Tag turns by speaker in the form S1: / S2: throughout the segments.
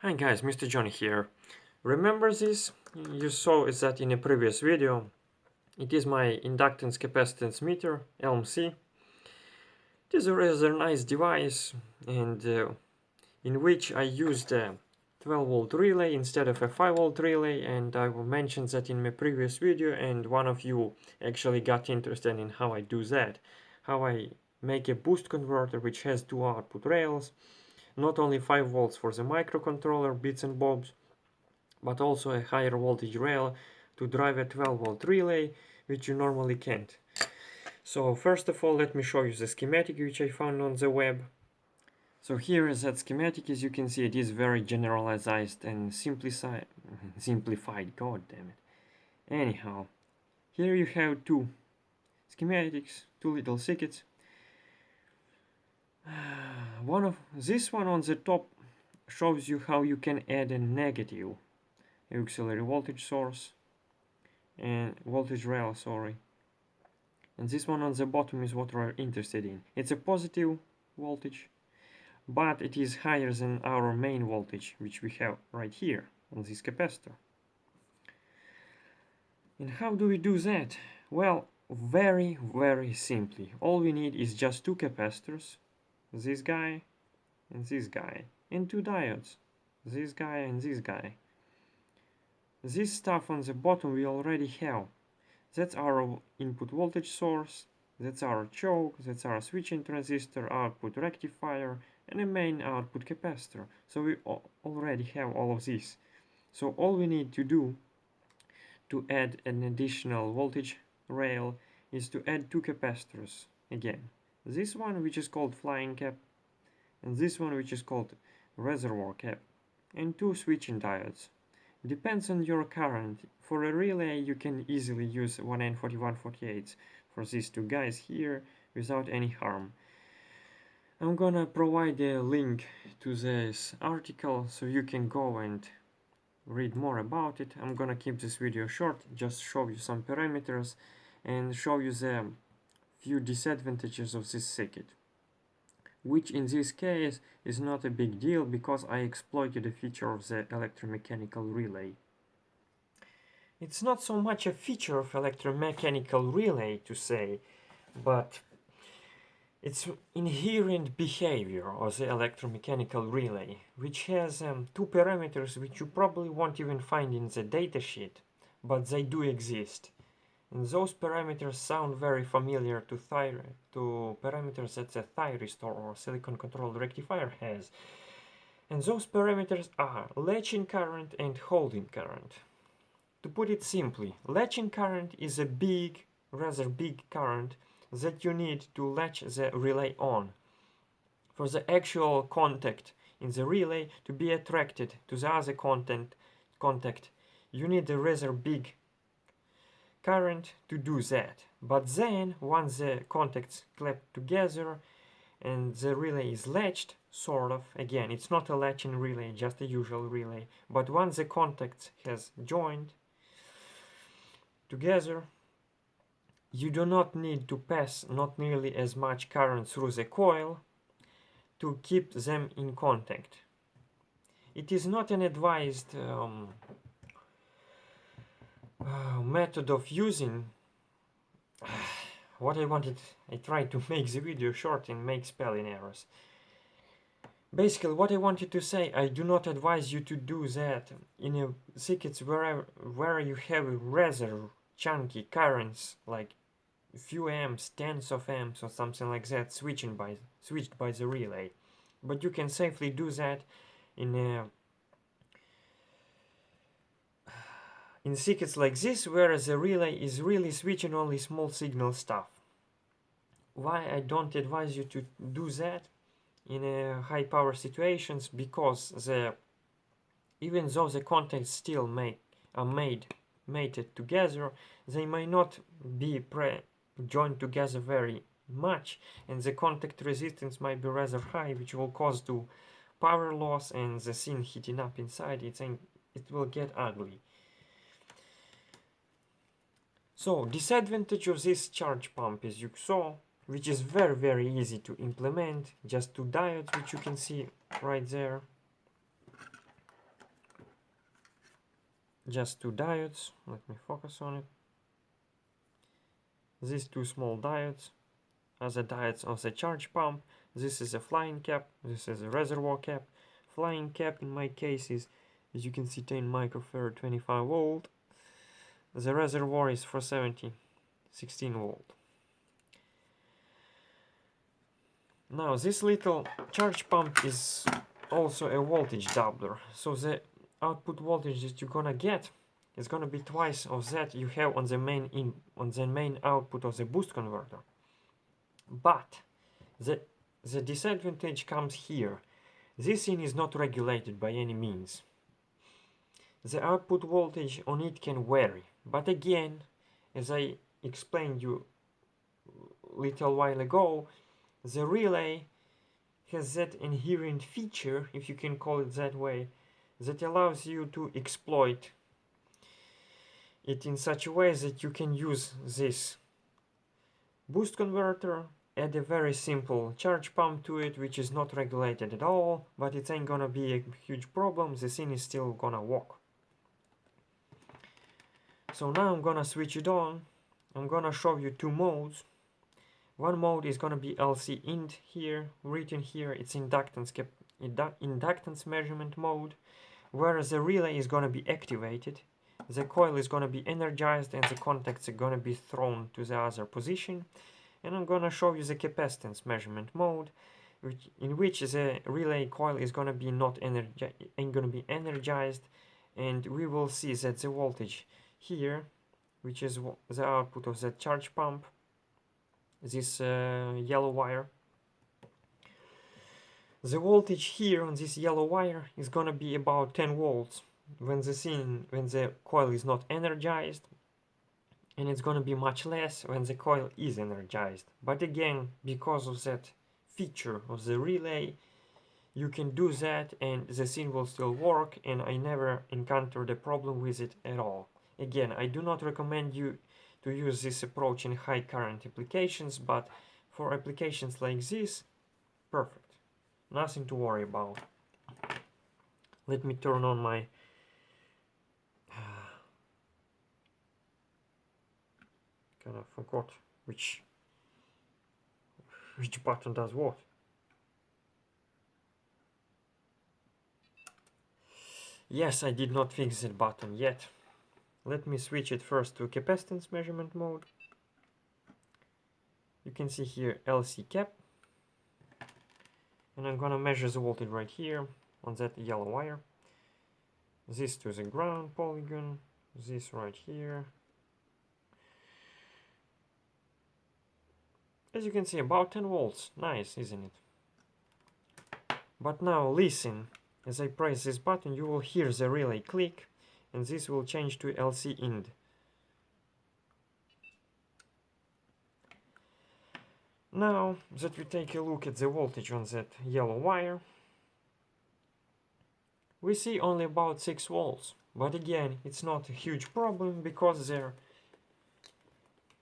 S1: Hi guys, Mr. Johnny here. Remember this? You saw that in a previous video. It is my inductance capacitance meter, LMC. It is a rather nice device and in which I used a 12 volt relay instead of a 5 volt relay, and I mentioned that in my previous video, and one of you actually got interested in how I do that. How I make a boost converter which has two output rails, not only 5 volts for the microcontroller bits and bobs, but also a higher voltage rail to drive a 12 volt relay, which you normally can't. So first of all, let me show you the schematic which I found on the web. So here is that schematic. As you can see, it is very generalized and simplified, god damn it. Anyhow, here you have two schematics, two little circuits. This one on the top shows you how you can add a negative auxiliary voltage source and voltage rail, sorry. And this one on the bottom is what we're interested in. It's a positive voltage, but it is higher than our main voltage, which we have right here on this capacitor. And how do we do that? Well, very simply. All we need is just two capacitors, this guy and this guy, and two diodes, this guy and this guy. This stuff on the bottom we already have. That's our input voltage source, that's our choke, that's our switching transistor, output rectifier, and a main output capacitor. So we already have all of this. So all we need to do to add an additional voltage rail is to add two capacitors again. This one, which is called flying cap, and this one, which is called reservoir cap, and two switching diodes. Depends on your current. For a relay you can easily use 1N4148 for these two guys here without any harm. I'm gonna provide a link to this article so you can go and read more about it. I'm gonna keep this video short, just show you some parameters and show you the few disadvantages of this circuit, which in this case is not a big deal because I exploited a feature of the electromechanical relay. It's not so much a feature of electromechanical relay to say, but it's inherent behavior of the electromechanical relay, which has two parameters which you probably won't even find in the datasheet, but they do exist. And those parameters sound very familiar to parameters that the thyristor or silicon controlled rectifier has. And those parameters are latching current and holding current. To put it simply, latching current is a rather big current that you need to latch the relay on. For the actual contact in the relay to be attracted to the other contact, you need a rather big current to do that. But then, once the contacts clap together and the relay is latched, sort of, again, it's not a latching relay, just a usual relay, but once the contacts has joined together, you do not need to pass not nearly as much current through the coil to keep them in contact. It is not an advised method of using what I tried to make the video short and make spelling errors. Basically, what I wanted to say, I do not advise you to do that in a circuits where you have rather chunky currents, like a few amps, tens of amps or something like that, switched by the relay. But you can safely do that in circuits like this, where the relay is really switching only small signal stuff. Why I don't advise you to do that in high power situations? Because even though the contacts still mated together, they may not be joined together very much, and the contact resistance might be rather high, which will cause to power loss and the thing heating up inside it, and it will get ugly. So, disadvantage of this charge pump, as you saw, which is very easy to implement, just two diodes, which you can see right there. just two diodes. Let me focus on it. These two small diodes are the diodes of the charge pump. This is a flying cap, this is a reservoir cap. Flying cap in my case is, as you can see, 10 microfarad 25 volt. The reservoir is 470 16 volt. Now this little charge pump is also a voltage doubler, so the output voltage that you're gonna get is gonna be twice of that you have on the main output of the boost converter. But the disadvantage comes here. This thing is not regulated by any means. The output voltage on it can vary, but again, as I explained you a little while ago, the relay has that inherent feature, if you can call it that way, that allows you to exploit it in such a way that you can use this boost converter, add a very simple charge pump to it, which is not regulated at all, but it ain't gonna be a huge problem. The thing is still gonna work. So now I'm gonna switch it on. I'm gonna show you two modes. One mode is gonna be LC int here, written here. It's inductance measurement mode, where the relay is gonna be activated, the coil is gonna be energized, and the contacts are gonna be thrown to the other position. And I'm gonna show you the capacitance measurement mode, in which the relay coil is gonna be ain't gonna be energized, and we will see that the voltage here, which is the output of the charge pump, this yellow wire, the voltage here on this yellow wire is gonna be about 10 volts when the coil is not energized, and it's gonna be much less when the coil is energized. But again, because of that feature of the relay, you can do that and the thing will still work, and I never encountered a problem with it at all. Again, I do not recommend you to use this approach in high current applications, but for applications like this, perfect. Nothing to worry about. Let me turn on my kind of forgot which button does what. Yes, I did not fix that button yet. Let me switch it first to capacitance measurement mode. You can see here LC cap, and I'm gonna measure the voltage right here on that yellow wire. This to the ground polygon, this right here. As you can see, about 10 volts. Nice, isn't it? But now listen, as I press this button, you will hear the relay click, and this will change to LC int. Now that we take a look at the voltage on that yellow wire, we see only about 6 volts. But again, it's not a huge problem because their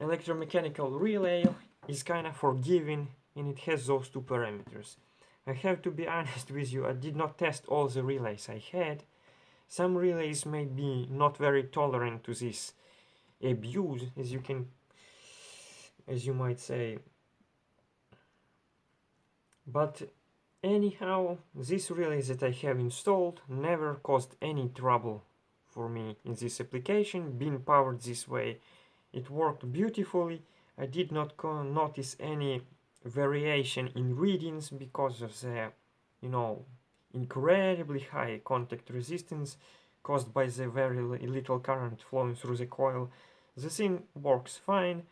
S1: electromechanical relay is kind of forgiving, and it has those two parameters. I have to be honest with you, I did not test all the relays I had. Some relays may be not very tolerant to this abuse, as you might say. But anyhow, this relay that I have installed never caused any trouble for me in this application, being powered this way. It worked beautifully. I did not notice any variation in readings because of the, incredibly high contact resistance caused by the very little current flowing through the coil. The thing works fine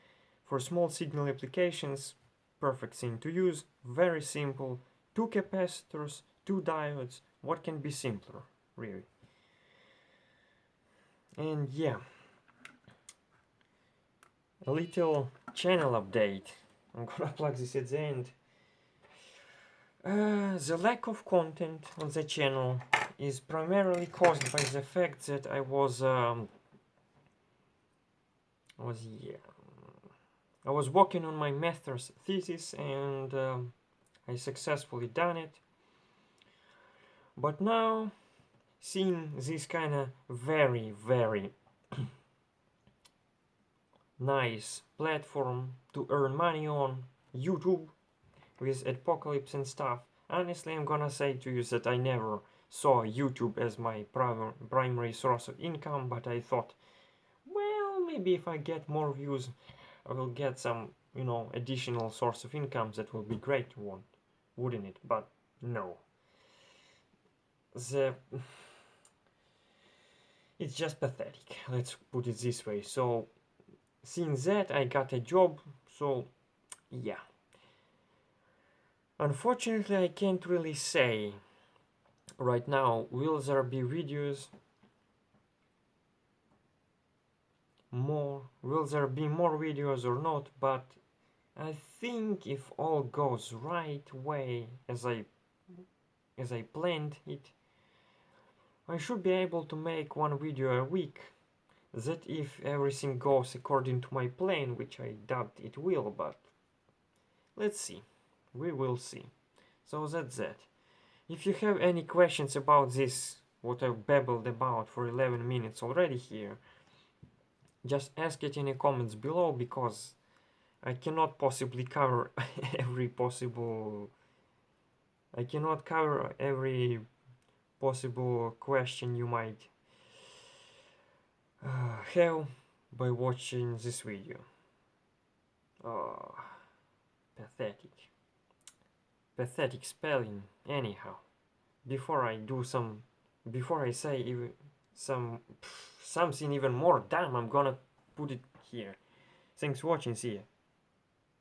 S1: for small signal applications. Perfect thing to use. Very simple. 2 capacitors, 2 diodes. What can be simpler, really? And yeah, a little channel update. I'm gonna plug this at the end. The lack of content on the channel is primarily caused by the fact that I was working on my master's thesis, and I successfully done it. But now Seeing this kind of very, very nice platform to earn money on, YouTube, with apocalypse and stuff, honestly, I'm gonna say to you that I never saw YouTube as my primary source of income, but I thought, well, maybe if I get more views, I will get some, additional source of income. That will be great, wouldn't it? But no. The It's just pathetic, let's put it this way. So, since that, I got a job, so yeah. Unfortunately, I can't really say right now, will there be videos more? Will there be more videos or not? But I think if all goes right way as I planned it, I should be able to make one video a week. That if everything goes according to my plan, which I doubt it will, but let's see. We will see. So that's that. If you have any questions about this, what I've babbled about for 11 minutes already here, just ask it in the comments below, because I cannot possibly cover every possible... I cannot cover every possible question you might have by watching this video. Oh, pathetic. Pathetic spelling, anyhow. Before I say even something even more dumb, I'm gonna put it here. Thanks for watching, see ya.